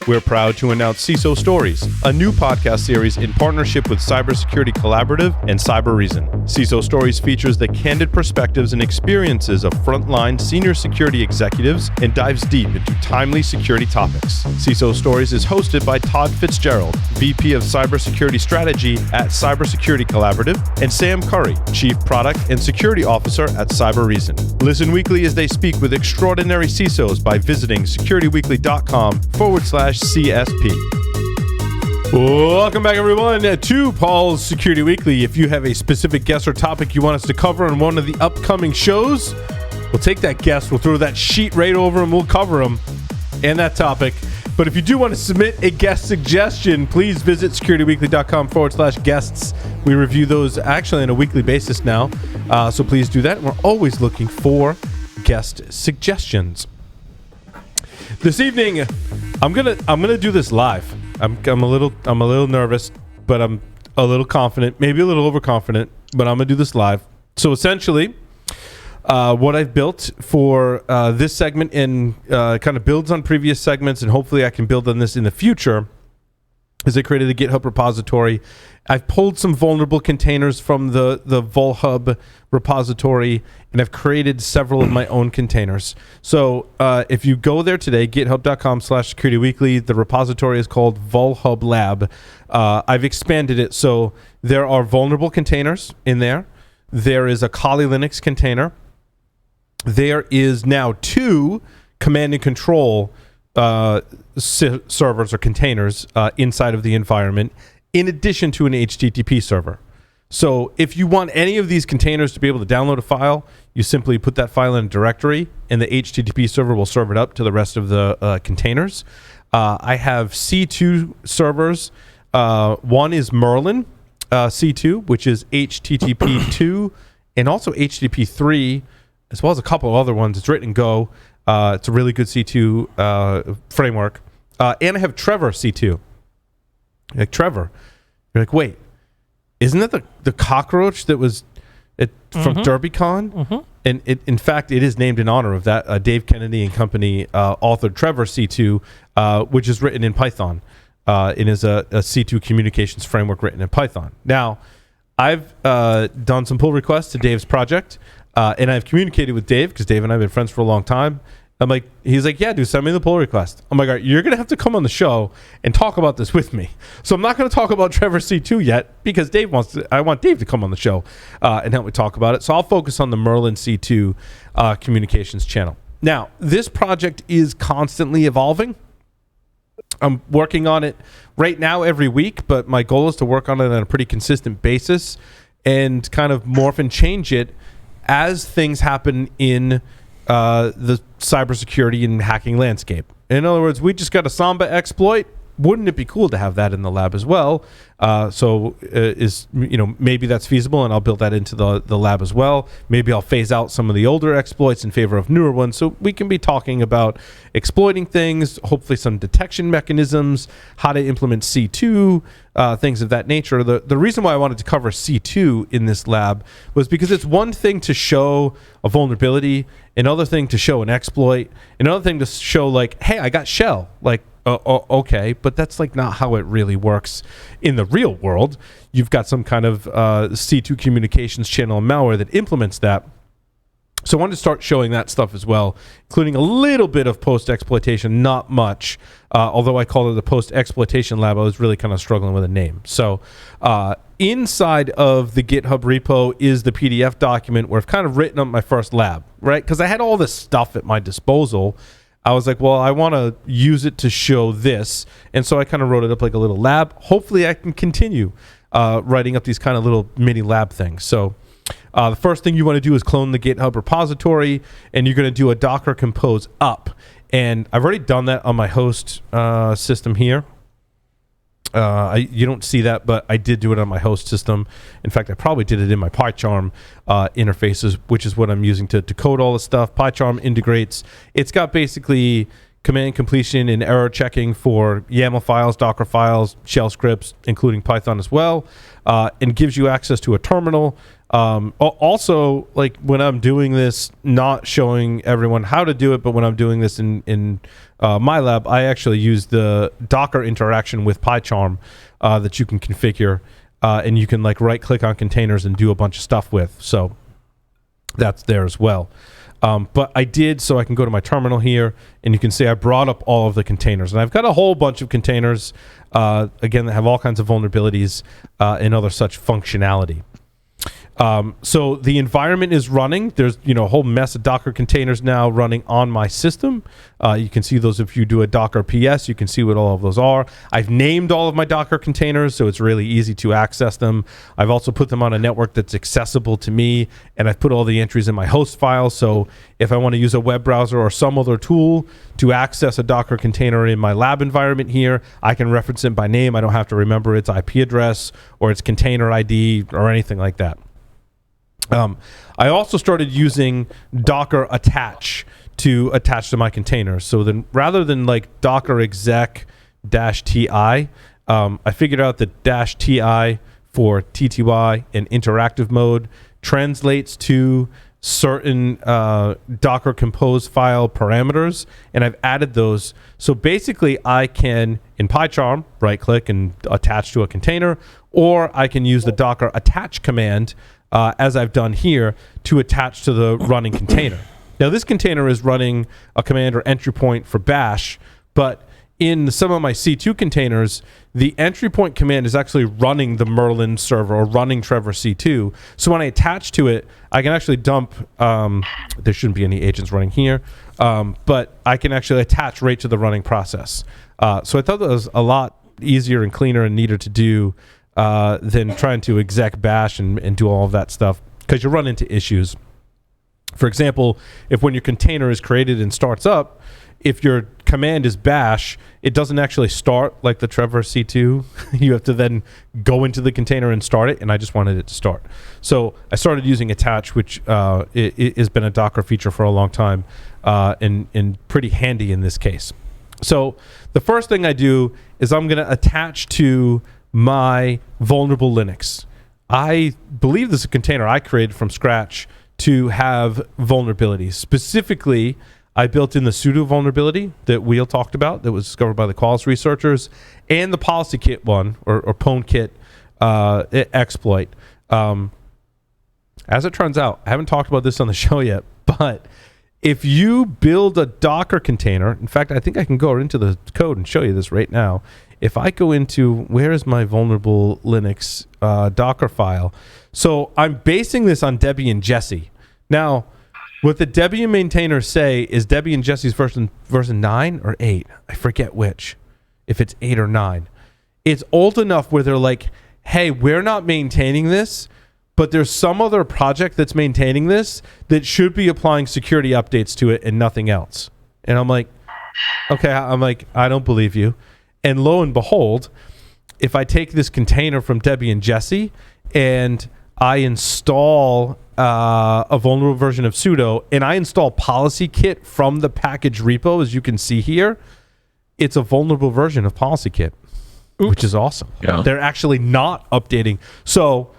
We're proud to announce CISO Stories, a new podcast series in partnership with Cybersecurity Collaborative and Cyber Reason. CISO Stories features the candid perspectives and experiences of frontline senior security executives and dives deep into timely security topics. CISO Stories is hosted by Todd Fitzgerald, VP of Cybersecurity Strategy at Cybersecurity Collaborative, and Sam Curry, Chief Product and Security Officer at Cyber Reason. Listen weekly as they speak with extraordinary CISOs by visiting securityweekly.com/CSP. Welcome back, everyone, to Paul's Security Weekly. If you have a specific guest or topic you want us to cover on one of the upcoming shows, we'll take that guest, we'll throw that sheet right over and we'll cover them and that topic. But if you do want to submit a guest suggestion, please visit securityweekly.com/guests. We review those actually on a weekly basis now, so please do that. We're always looking for guest suggestions. This evening, I'm gonna do this live. I'm a little nervous, but I'm a little confident, maybe a little overconfident, but I'm gonna do this live. So essentially, what I've built for this segment and kind of builds on previous segments, and hopefully I can build on this in the future, is I created a GitHub repository. I've pulled some vulnerable containers from the VulHub repository, and I've created several of my own containers. So if you go there today, github.com/securityweekly, the repository is called VulHub Lab. I've expanded it, so there are vulnerable containers in there. There is a Kali Linux container. There is now 2 command and control servers or containers inside of the environment, in addition to an HTTP server. So if you want any of these containers to be able to download a file, you simply put that file in a directory, and the HTTP server will serve it up to the rest of the containers. I have C2 servers. One is Merlin C2, which is HTTP 2 and also HTTP 3, as well as a couple of other ones. It's written in Go. It's a really good C2 framework. And I have Trevor C2. Like Trevor. You're like, wait, isn't that the cockroach that was from DerbyCon? Mm-hmm. And in fact, it is named in honor of that. Dave Kennedy and company authored Trevor C2, which is written in Python. It is a C2 communications framework written in Python. Now, I've done some pull requests to Dave's project, and I've communicated with Dave, because Dave and I have been friends for a long time. He's like, yeah, dude, send me the pull request. I'm like, all right, you're going to have to come on the show and talk about this with me. So I'm not going to talk about Trevor C2 yet, because I want Dave to come on the show and help me talk about it. So I'll focus on the Merlin C2 communications channel. Now, this project is constantly evolving. I'm working on it right now every week, but my goal is to work on it on a pretty consistent basis and kind of morph and change it as things happen in the cybersecurity and hacking landscape. In other words, we just got a Samba exploit. Wouldn't it be cool to have that in the lab as well? Maybe that's feasible, and I'll build that into the lab as well. Maybe I'll phase out some of the older exploits in favor of newer ones, so we can be talking about exploiting things, hopefully some detection mechanisms, how to implement C2, things of that nature. The reason why I wanted to cover C2 in this lab was because it's one thing to show a vulnerability, another thing to show an exploit, another thing to show, like, hey, I got shell. Like, okay, but that's like not how it really works in the real world. You've got some kind of C2 communications channel and malware that implements that. So I wanted to start showing that stuff as well, including a little bit of Post Exploitation, not much. Although I called it the Post Exploitation Lab, I was really kind of struggling with a name. So inside of the GitHub repo is the PDF document where I've kind of written up my first lab, right? Because I had all this stuff at my disposal. I was like, well, I want to use it to show this. And so I kind of wrote it up like a little lab. Hopefully I can continue writing up these kind of little mini lab things. So the first thing you want to do is clone the GitHub repository, and you're going to do a Docker compose up. And I've already done that on my host system here. You don't see that, but I did do it on my host system. In fact, I probably did it in my PyCharm interfaces, which is what I'm using to code all the stuff. PyCharm integrates. It's got basically command completion and error checking for YAML files, Docker files, shell scripts, including Python as well, and gives you access to a terminal. Also, like when I'm doing this, not showing everyone how to do it, but when I'm doing this in my lab, I actually use the Docker interaction with PyCharm that you can configure, and you can like right click on containers and do a bunch of stuff with. So that's there as well. But I did, so I can go to my terminal here, and you can see I brought up all of the containers. And I've got a whole bunch of containers, again, that have all kinds of vulnerabilities and other such functionality. So the environment is running. There's a whole mess of Docker containers now running on my system. You can see those if you do a Docker PS. You can see what all of those are. I've named all of my Docker containers, so it's really easy to access them. I've also put them on a network that's accessible to me, and I've put all the entries in my host file. So if I want to use a web browser or some other tool to access a Docker container in my lab environment here, I can reference it by name. I don't have to remember its IP address or its container ID or anything like that. I also started using Docker attach to attach to my containers. So then rather than like Docker exec -ti, I figured out that -ti for TTY and interactive mode translates to certain Docker compose file parameters, and I've added those. So basically I can, in PyCharm, right click and attach to a container, or I can use the Docker attach command as I've done here, to attach to the running container. Now, this container is running a command or entry point for bash, but in some of my C2 containers, the entry point command is actually running the Merlin server or running Trevor C2. So when I attach to it, I can actually dump, there shouldn't be any agents running here, but I can actually attach right to the running process. So I thought that was a lot easier and cleaner and neater to do than trying to exec bash and do all of that stuff, because you run into issues. For example, if when your container is created and starts up, if your command is bash, it doesn't actually start like the Trevor C2. You have to then go into the container and start it, and I just wanted it to start. So I started using attach, which it has been a Docker feature for a long time, and pretty handy in this case. So the first thing I do is I'm going to attach to my vulnerable Linux. I believe this is a container I created from scratch to have vulnerabilities. Specifically, I built in the sudo vulnerability that Wheel talked about that was discovered by the Qualys researchers, and the policy kit one, or pwn kit exploit. As it turns out, I haven't talked about this on the show yet, but if you build a Docker container, in fact, I think I can go into the code and show you this right now. If I go into, where is my vulnerable Linux Docker file? So I'm basing this on Debian Jessie. Now, what the Debian maintainers say is Debian Jessie's version 9 or 8. I forget which, if it's 8 or 9. It's old enough where they're like, hey, we're not maintaining this, but there's some other project that's maintaining this that should be applying security updates to it and nothing else. And I'm like, okay, I don't believe you. And lo and behold, if I take this container from Debian Jessie and I install a vulnerable version of sudo, and I install policy kit from the package repo, as you can see here, it's a vulnerable version of policy kit, which is awesome. Yeah. They're actually not updating. So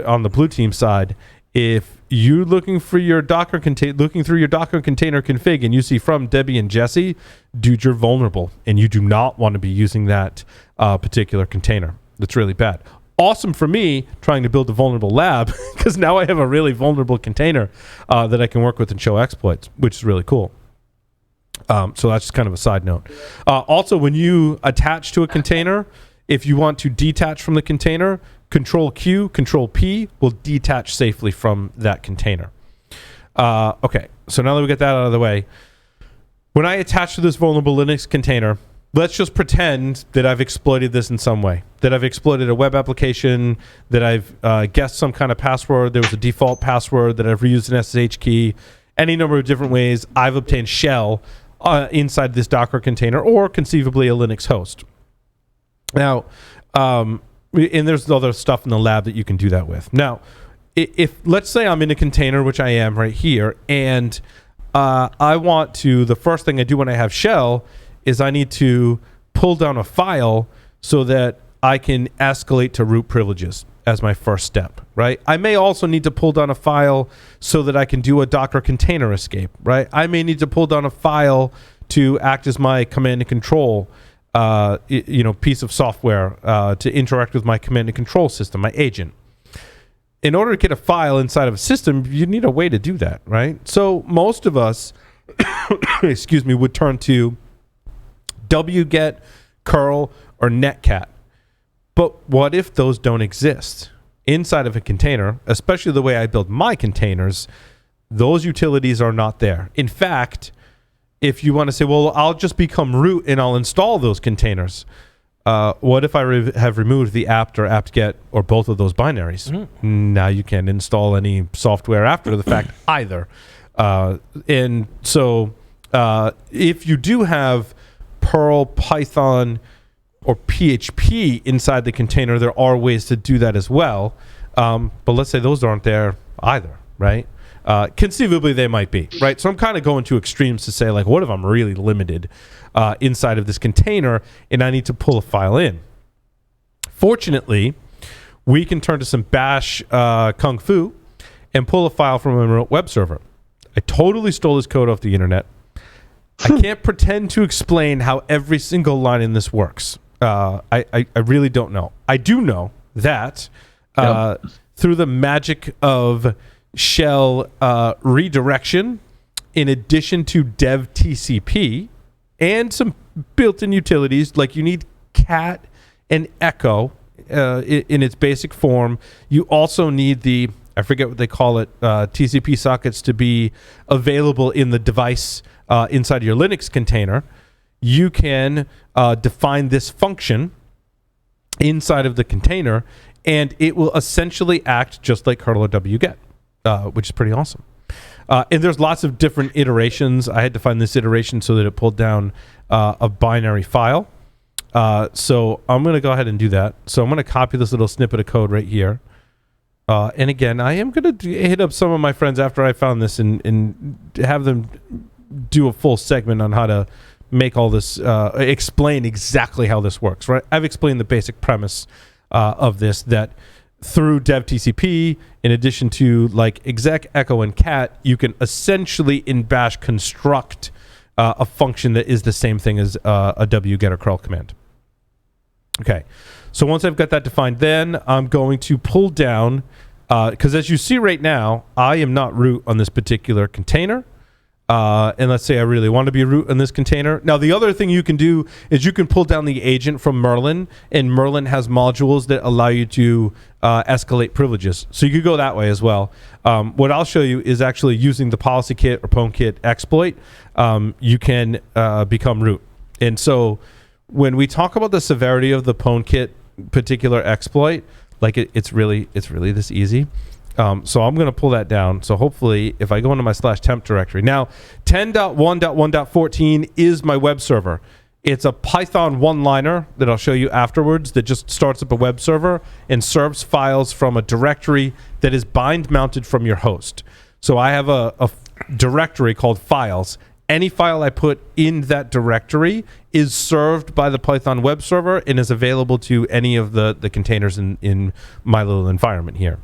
on the blue team side, if you're looking for your Docker looking through your Docker container config and you see from Debian Jessie, dude, you're vulnerable, and you do not want to be using that particular container. That's really bad. Awesome for me trying to build a vulnerable lab, because now I have a really vulnerable container that I can work with and show exploits, which is really cool. So that's just kind of a side note. Also, when you attach to a container, if you want to detach from the container, Control Q, Control P will detach safely from that container. Okay, so now that we get that out of the way, when I attach to this vulnerable Linux container, let's just pretend that I've exploited this in some way, that I've exploited a web application, that I've guessed some kind of password, there was a default password, that I've reused an SSH key, any number of different ways I've obtained shell inside this Docker container, or conceivably a Linux host. Now, and there's other stuff in the lab that you can do that with. Now, if let's say I'm in a container, which I am right here, and the first thing I do when I have shell is I need to pull down a file so that I can escalate to root privileges as my first step, right? I may also need to pull down a file so that I can do a Docker container escape, right? I may need to pull down a file to act as my command and control piece of software to interact with my command and control system, my agent. In order to get a file inside of a system, you need a way to do that, right? So most of us, would turn to wget, curl, or netcat. But what if those don't exist? Inside of a container, especially the way I build my containers, those utilities are not there. In fact, if you want to say, well, I'll just become root and I'll install those containers. What if I have removed the apt or apt-get or both of those binaries? Now you can't install any software after the fact either. And so if you do have Perl, Python, or PHP inside the container, there are ways to do that as well. But let's say those aren't there either, right? Conceivably, they might be, right? So I'm kind of going to extremes to say, like, what if I'm really limited inside of this container and I need to pull a file in? Fortunately, we can turn to some bash kung fu and pull a file from a remote web server. I totally stole this code off the internet. I can't pretend to explain how every single line in this works. I really don't know. I do know that through the magic of shell redirection, in addition to dev TCP and some built-in utilities, like you need cat and echo in its basic form. You also need the, I forget what they call it, TCP sockets to be available in the device inside your Linux container. You can define this function inside of the container, and it will essentially act just like curl or wget, which is pretty awesome. And there's lots of different iterations. I had to find this iteration so that it pulled down a binary file. So I'm going to go ahead and do that. So I'm going to copy this little snippet of code right here. And again, I am going to hit up some of my friends after I found this and have them do a full segment on how to make all this, explain exactly how this works, right? I've explained the basic premise of this, that through dev TCP, in addition to like exec, echo, and cat, you can essentially in bash construct a function that is the same thing as a wget or curl command. Okay, so once I've got that defined, then I'm going to pull down, because as you see right now, I am not root on this particular container. And let's say I really want to be root in this container. Now, the other thing you can do is you can pull down the agent from Merlin, and Merlin has modules that allow you to escalate privileges. So you could go that way as well. What I'll show you is actually using the policy kit or pwnKit exploit. You can become root. And so when we talk about the severity of the pwnKit particular exploit, like it's really this easy. So I'm going to pull that down. So hopefully, if I go into my /temp directory. Now, 10.1.1.14 is my web server. It's a Python one-liner that I'll show you afterwards that just starts up a web server and serves files from a directory that is bind-mounted from your host. So I have a directory called files. Any file I put in that directory is served by the Python web server and is available to any of the containers in my little environment here.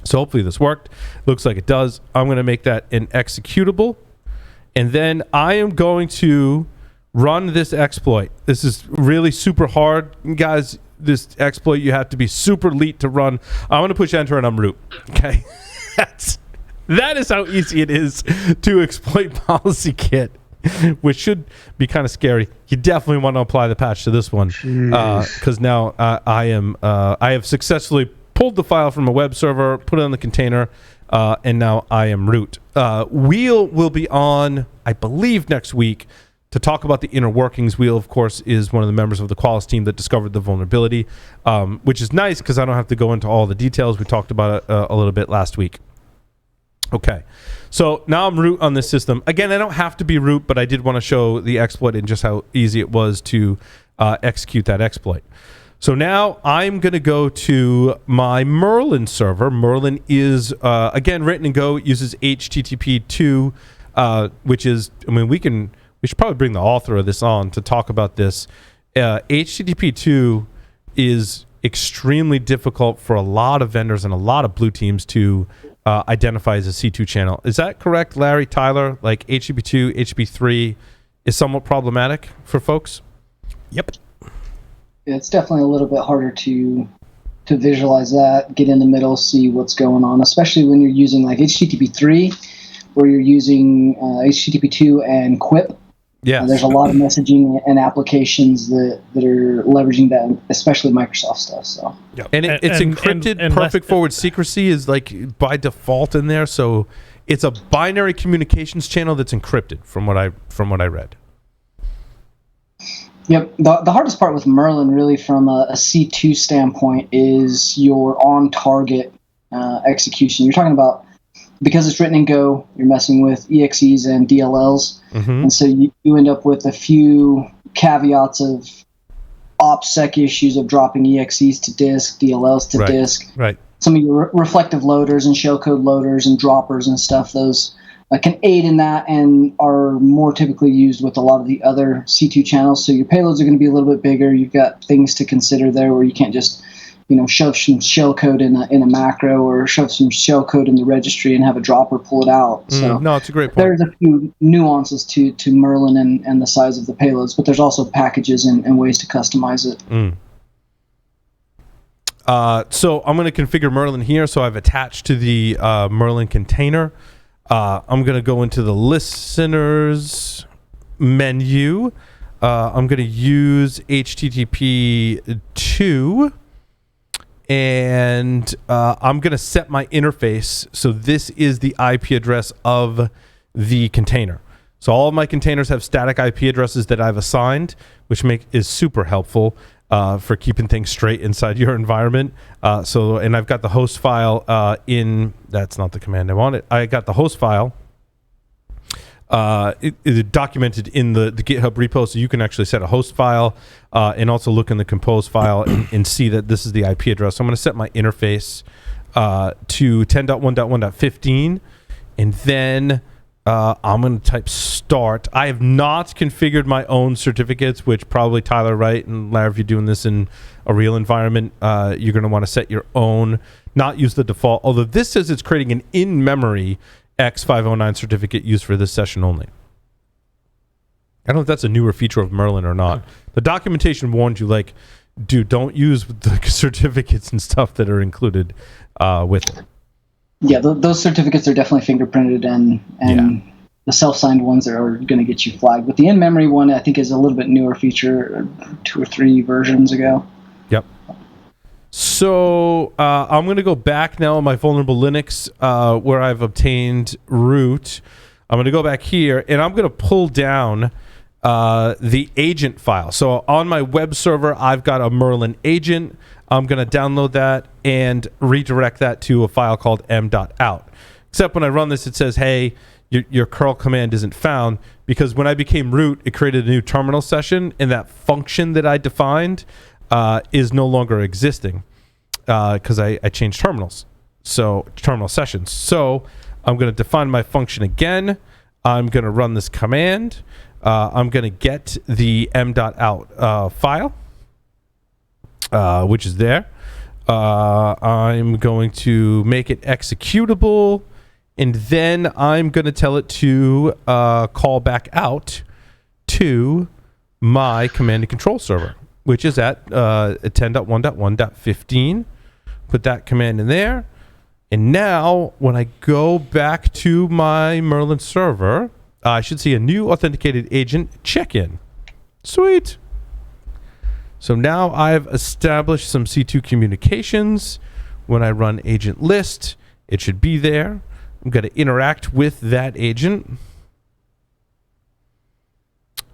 So hopefully this worked. Looks like it does. I'm going to make that an executable. And then I am going to run this exploit. This is really super hard. Guys, this exploit, you have to be super elite to run. I'm going to push enter and I'm root. Okay? That is how easy it is to exploit policy kit, which should be kind of scary. You definitely want to apply the patch to this one, because now I have successfully pulled the file from a web server, put it on the container, and now I am root. Wheel will be on, I believe, next week to talk about the inner workings. Wheel, of course, is one of the members of the Qualys team that discovered the vulnerability, which is nice because I don't have to go into all the details. We talked about it a little bit last week. Okay, so now I'm root on this system. Again, I don't have to be root, but I did want to show the exploit and just how easy it was to execute that exploit. So now I'm going to go to my Merlin server. Merlin is, again, written in Go. It uses HTTP2 which is, I mean, we should probably bring the author of this on to talk about this. HTTP 2 is extremely difficult for a lot of vendors and a lot of blue teams to identify as a C2 channel. Is that correct, Larry, Tyler? Like HTTP 2, HTTP 3 is somewhat problematic for folks? Yep. It's definitely a little bit harder to visualize that, get in the middle, see what's going on, especially when you're using like HTTP 3, where you're using HTTP 2 and QUIP. Yeah, there's a lot of messaging and applications that are leveraging that, especially Microsoft stuff. So, yep. And it's encrypted. And perfect forward secrecy is like by default in there. So it's a binary communications channel that's encrypted, from what I read. Yep. The hardest part with Merlin, really, from a C2 standpoint, is your on-target execution. You're talking about, because it's written in Go, you're messing with EXEs and DLLs. Mm-hmm. And so you end up with a few caveats of OPSEC issues of dropping EXEs to disk, DLLs to disk. Right. Some of your reflective loaders and shellcode loaders and droppers and stuff, those can aid in that and are more typically used with a lot of the other C2 channels. So your payloads are going to be a little bit bigger. You've got things to consider there where you can't just shove some shellcode in a macro or shove some shellcode in the registry and have a dropper pull it out. So no, it's a great point. There's a few nuances to Merlin and the size of the payloads, but there's also packages and ways to customize it. So I'm going to configure Merlin here. So I've attached to the Merlin container. I'm going to go into the listeners menu. I'm going to use HTTP 2. And I'm going to set my interface. So this is the IP address of the container. So all of my containers have static IP addresses that I've assigned, which is super helpful for keeping things straight inside your environment. And I've got the host file that's not the command I wanted. I got the host file it documented in the GitHub repo, so you can actually set a host file and also look in the compose file and see that this is the IP address. So I'm going to set my interface to 10.1.1.15, and then I'm going to type start. I have not configured my own certificates, which probably Tyler, right? And Larry, if you're doing this in a real environment, you're going to want to set your own, not use the default. Although this says it's creating an in-memory X509 certificate used for this session only. I don't know if that's a newer feature of Merlin or not. The documentation warned you, like, dude, don't use the certificates and stuff that are included with it. Yeah, those certificates are definitely fingerprinted, and the self-signed ones are going to get you flagged. But the in-memory one, I think, is a little bit newer feature, 2 or 3 versions ago. Yep. So I'm going to go back now on my vulnerable Linux where I've obtained root. I'm going to go back here, and I'm going to pull down the agent file. So on my web server, I've got a Merlin agent. I'm going to download that and redirect that to a file called m.out. Except when I run this, it says, hey, your curl command isn't found, because when I became root, it created a new terminal session, and that function that I defined is no longer existing because I changed terminals. So terminal sessions. So I'm going to define my function again. I'm going to run this command. I'm going to get the m.out file, which is there. I'm going to make it executable, and then I'm going to tell it to call back out to my command and control server, which is at 10.1.1.15. Put that command in there. And now, when I go back to my Merlin server, I should see a new authenticated agent check-in. Sweet. So now I've established some C2 communications. When I run agent list, it should be there. I'm going to interact with that agent.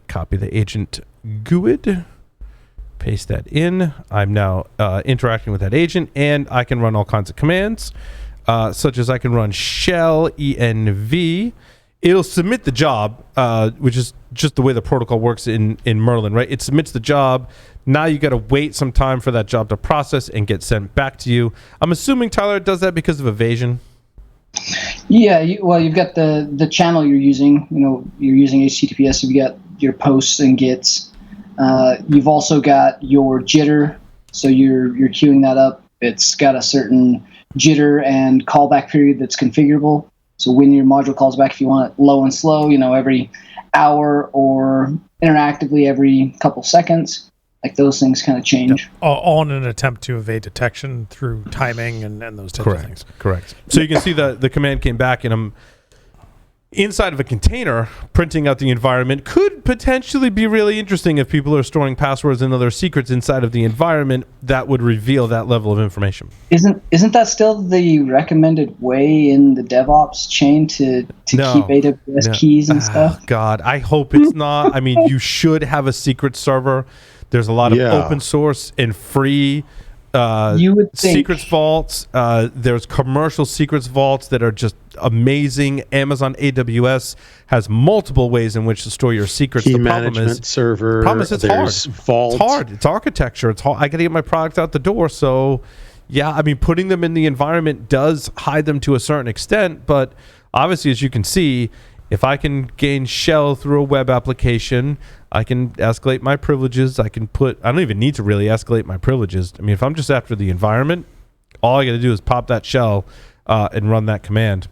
Copy the agent GUID. Paste that in. I'm now interacting with that agent, and I can run all kinds of commands, such as I can run shell env. It'll submit the job, which is just the way the protocol works in Merlin, right? It submits the job. Now you got to wait some time for that job to process and get sent back to you. I'm assuming, Tyler, it does that because of evasion. Yeah, you've got the channel you're using. You're using HTTPS. You've got your posts and gets. You've also got your jitter, so you're queuing that up. It's got a certain jitter and callback period that's configurable. So when your module calls back, if you want it low and slow, every hour or interactively every couple seconds, like those things kind of change. Yep. All in an attempt to evade detection through timing and those types of things. Correct. So you can see the command came back, and I'm inside of a container printing out the environment. Could potentially be really interesting if people are storing passwords and other secrets inside of the environment. That would reveal that level of information. Isn't that still the recommended way in the DevOps chain to keep AWS keys and stuff? God, I hope it's not. I mean, you should have a secret server. There's a lot of open source and free you would think. secrets vaults. There's commercial secrets vaults that are just amazing. Amazon AWS has multiple ways in which to store your secrets. Key the management server. It's hard. Vault. It's hard. It's architecture. It's hard. I got to get my product out the door. So, yeah, I mean, putting them in the environment does hide them to a certain extent. But obviously, as you can see, if I can gain shell through a web application, I can escalate my privileges. I don't even need to really escalate my privileges. I mean, if I'm just after the environment, all I got to do is pop that shell and run that command,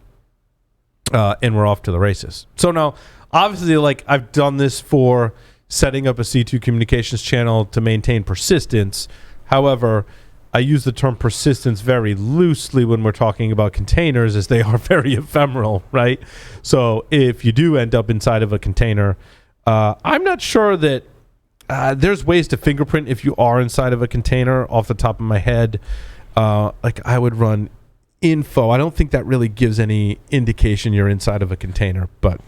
and we're off to the races. So now, obviously, like I've done this for setting up a C2 communications channel to maintain persistence. However, I use the term persistence very loosely when we're talking about containers, as they are very ephemeral, right? So if you do end up inside of a container, I'm not sure that there's ways to fingerprint if you are inside of a container. Off the top of my head, like I would run info. I don't think that really gives any indication you're inside of a container, but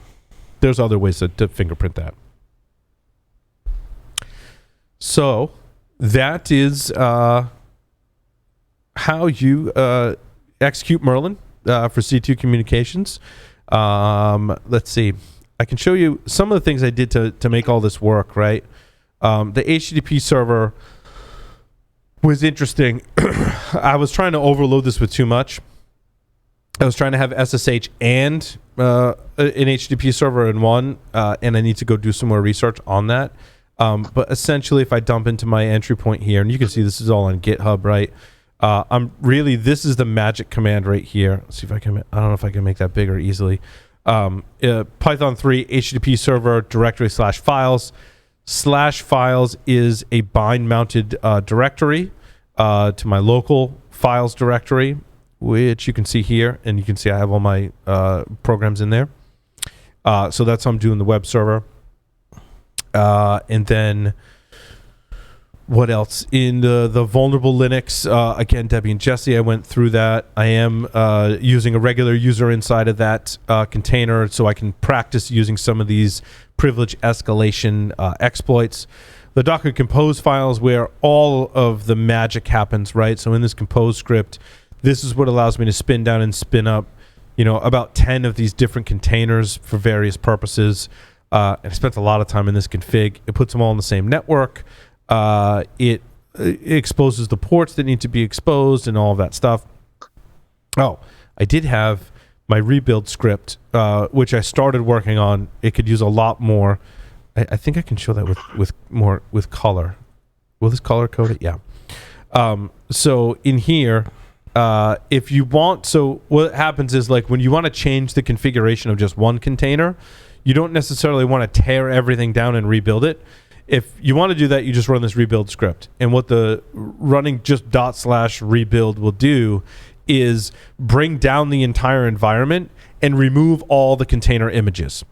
there's other ways to fingerprint that. So that is how you execute Merlin for C2 communications. Let's see. I can show you some of the things I did to make all this work, right? The HTTP server was interesting. I was trying to overload this with too much. I was trying to have SSH and an HTTP server in one, and I need to go do some more research on that. But essentially, if I dump into my entry point here, and you can see this is all on GitHub, right? This is the magic command right here. Let's see if I don't know if I can make that bigger easily. Python 3 HTTP server directory /files. /files is a bind mounted directory to my local files directory, which you can see here, and you can see I have all my programs in there. So that's how I'm doing the web server. And then what else? In the vulnerable Linux, again, Debbie and Jesse, I went through that. I am using a regular user inside of that container, so I can practice using some of these privilege escalation exploits. The Docker compose files where all of the magic happens, right? So in this compose script, this is what allows me to spin down and spin up, about 10 of these different containers for various purposes. And I spent a lot of time in this config. It puts them all in the same network. It exposes the ports that need to be exposed and all of that stuff. Oh, I did have my rebuild script, which I started working on. It could use a lot more. I think I can show that with color. Will this color code it? Yeah. So in here, if you want, so what happens is, like, when you want to change the configuration of just one container, you don't necessarily want to tear everything down and rebuild it. If you want to do that, you just run this rebuild script. And what the running just /rebuild will do is bring down the entire environment and remove all the container images.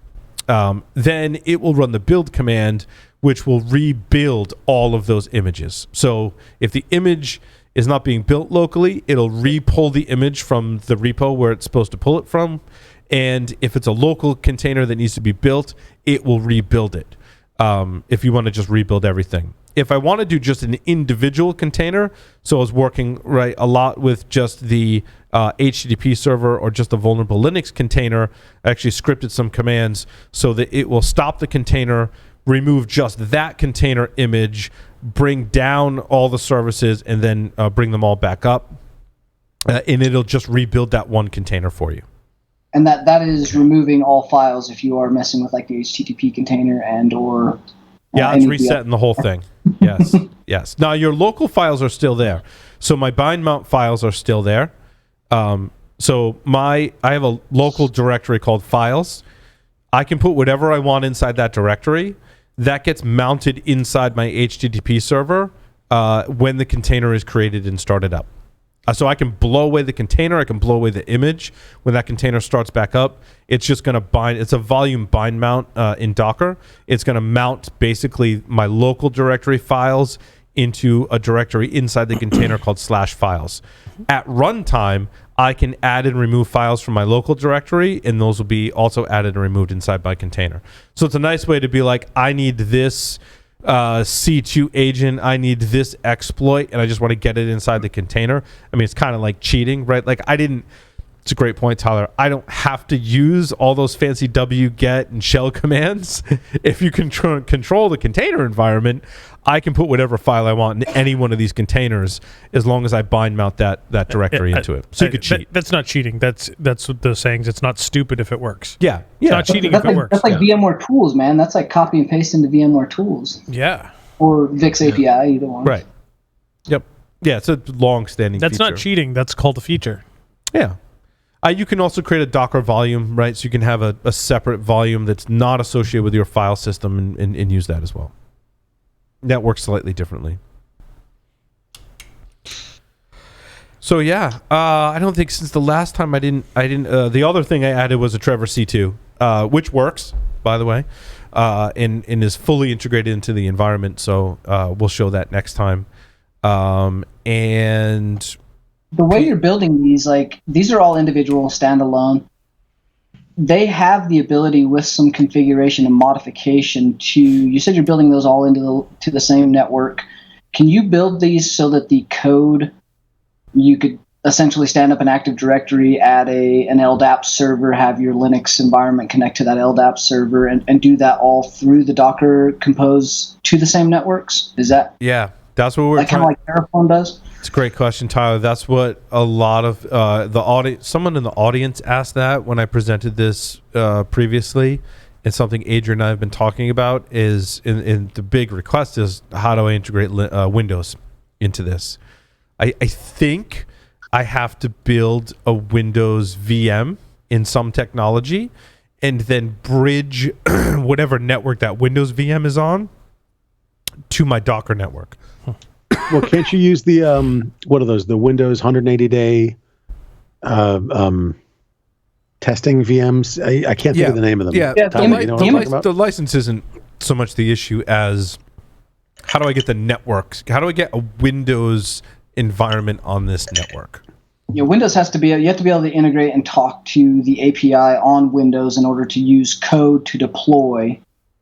Then it will run the build command, which will rebuild all of those images. So if the image is not being built locally, it'll re-pull the image from the repo where it's supposed to pull it from. And if it's a local container that needs to be built, it will rebuild it. If you want to just rebuild everything. If I want to do just an individual container, so I was working a lot with just the HTTP server or just a vulnerable Linux container, I actually scripted some commands so that it will stop the container, remove just that container image, bring down all the services, and then bring them all back up. And it'll just rebuild that one container for you. And that is removing all files if you are messing with like the HTTP container and or it's resetting the whole thing. Yes, yes. Now your local files are still there. So my bind mount files are still there. So I have a local directory called files. I can put whatever I want inside that directory. That gets mounted inside my HTTP server when the container is created and started up. So I can blow away the container. I can blow away the image. When that container starts back up, it's just going to bind. It's a volume bind mount in Docker. It's going to mount basically my local directory files into a directory inside the container called /files. At runtime, I can add and remove files from my local directory, and those will be also added and removed inside my container. So it's a nice way to be like, I need this C2 agent, I need this exploit, and I just want to get it inside the container. I mean, it's kind of like cheating, right? Like it's a great point, Tyler. I don't have to use all those fancy wget and shell commands. If you control the container environment, I can put whatever file I want in any one of these containers as long as I bind mount that directory into it. So you could cheat. That's not cheating. That's what they're saying. It's not stupid if it works. Yeah. It's not cheating if it works. That's like VMware Tools, man. That's like copy and paste into VMware Tools. Yeah. Or Vix API, either one. Right. Yep. Yeah, it's a long-standing feature. That's not cheating. That's called a feature. Yeah. You can also create a Docker volume, right? So you can have a separate volume that's not associated with your file system and use that as well. That works slightly differently. So yeah, I don't think since the last time I didn't. The other thing I added was a Trevor C2, which works, by the way, and is fully integrated into the environment. So we'll show that next time. And the way you're building these are all individual standalone. They have the ability with some configuration and modification you said you're building those all into the same network. Can you build these so that the code, you could essentially stand up an Active Directory, add an LDAP server, have your Linux environment connect to that LDAP server, and do that all through the Docker Compose to the same networks? Is that? Yeah, that's what we're like kind of like Terraform does? It's a great question, Tyler. That's what a lot of the audience, someone in the audience asked that when I presented this previously. It's something Adrian and I have been talking about is, in the big request is, how do I integrate Windows into this? I think I have to build a Windows VM in some technology and then bridge whatever network that Windows VM is on to my Docker network. Well, can't you use the what are those? The Windows 180-day testing VMs? I can't think of the name of them. Yeah, the license isn't so much the issue as how do I get the networks? How do I get a Windows environment on this network? Yeah, Windows has to be. You have to be able to integrate and talk to the API on Windows in order to use code to deploy.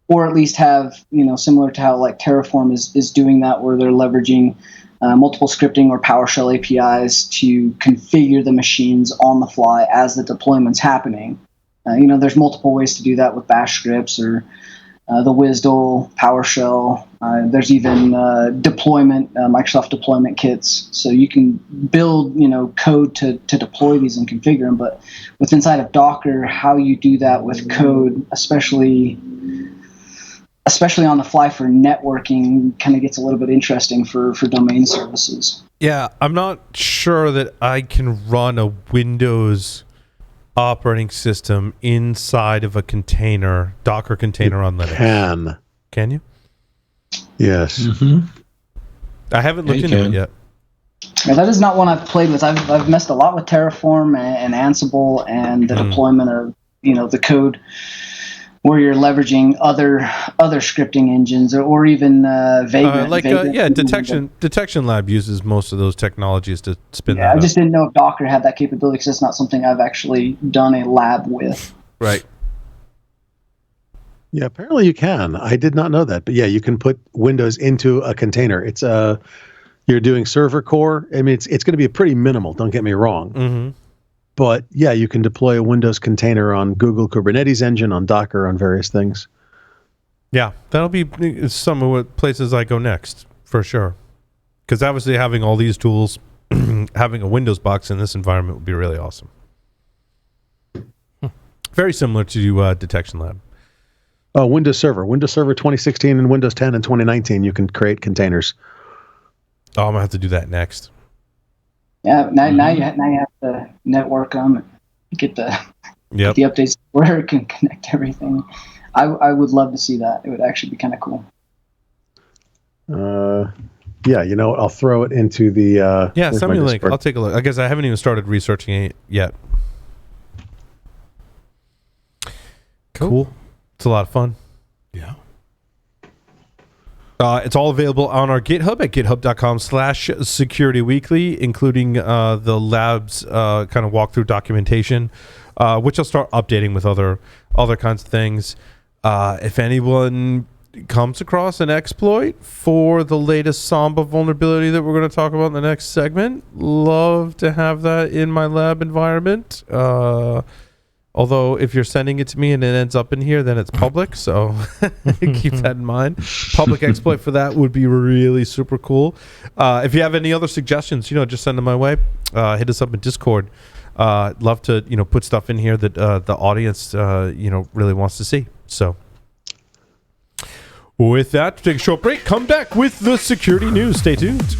Or at least have, similar to how like Terraform is doing that, where they're leveraging multiple scripting or PowerShell APIs to configure the machines on the fly as the deployment's happening. There's multiple ways to do that with Bash scripts or the WSDL, PowerShell. There's even deployment, Microsoft deployment kits. So you can build, code to deploy these and configure them. But with inside of Docker, how you do that with code, especially on the fly for networking, kind of gets a little bit interesting for domain services. Yeah, I'm not sure that I can run a Windows operating system inside of a container, Docker container on Linux. Can you? Yes. Mm-hmm. I haven't looked into it yet. Yeah, that is not one I've played with. I've messed a lot with Terraform and Ansible and the deployment of the code, where you're leveraging other scripting engines or even Vagrant. Detection Lab uses most of those technologies to spin that up. I just didn't know if Docker had that capability because it's not something I've actually done a lab with. Right. Yeah, apparently you can. I did not know that. But yeah, you can put Windows into a container. It's you're doing server core. I mean, it's going to be pretty minimal, don't get me wrong. Mm-hmm. But yeah, you can deploy a Windows container on Google Kubernetes Engine, on Docker, on various things. Yeah, that'll be some of what places I go next, for sure. Because obviously having all these tools, having a Windows box in this environment would be really awesome. Very similar to Detection Lab. Oh, Windows Server 2016 and Windows 10 and 2019. You can create containers. Oh, I'm gonna have to do that next. Yeah, now you have to network them and get the updates where it can connect everything. I would love to see that. It would actually be kind of cool. Yeah, you know what? I'll throw it into the. Send me a link. I'll take a look. I guess I haven't even started researching it yet. Cool. It's a lot of fun. Yeah. It's all available on our GitHub at github.com/securityweekly, including the lab's kind of walkthrough documentation, which I'll start updating with other kinds of things. If anyone comes across an exploit for the latest Samba vulnerability that we're going to talk about in the next segment, love to have that in my lab environment. Although if you're sending it to me and it ends up in here, then it's public, so keep that in mind. Public exploit for that would be really super cool. If you have any other suggestions, just send them my way. Hit us up in Discord. Love to put stuff in here that the audience really wants to see. So with that, take a short break. Come back with the security news. Stay tuned.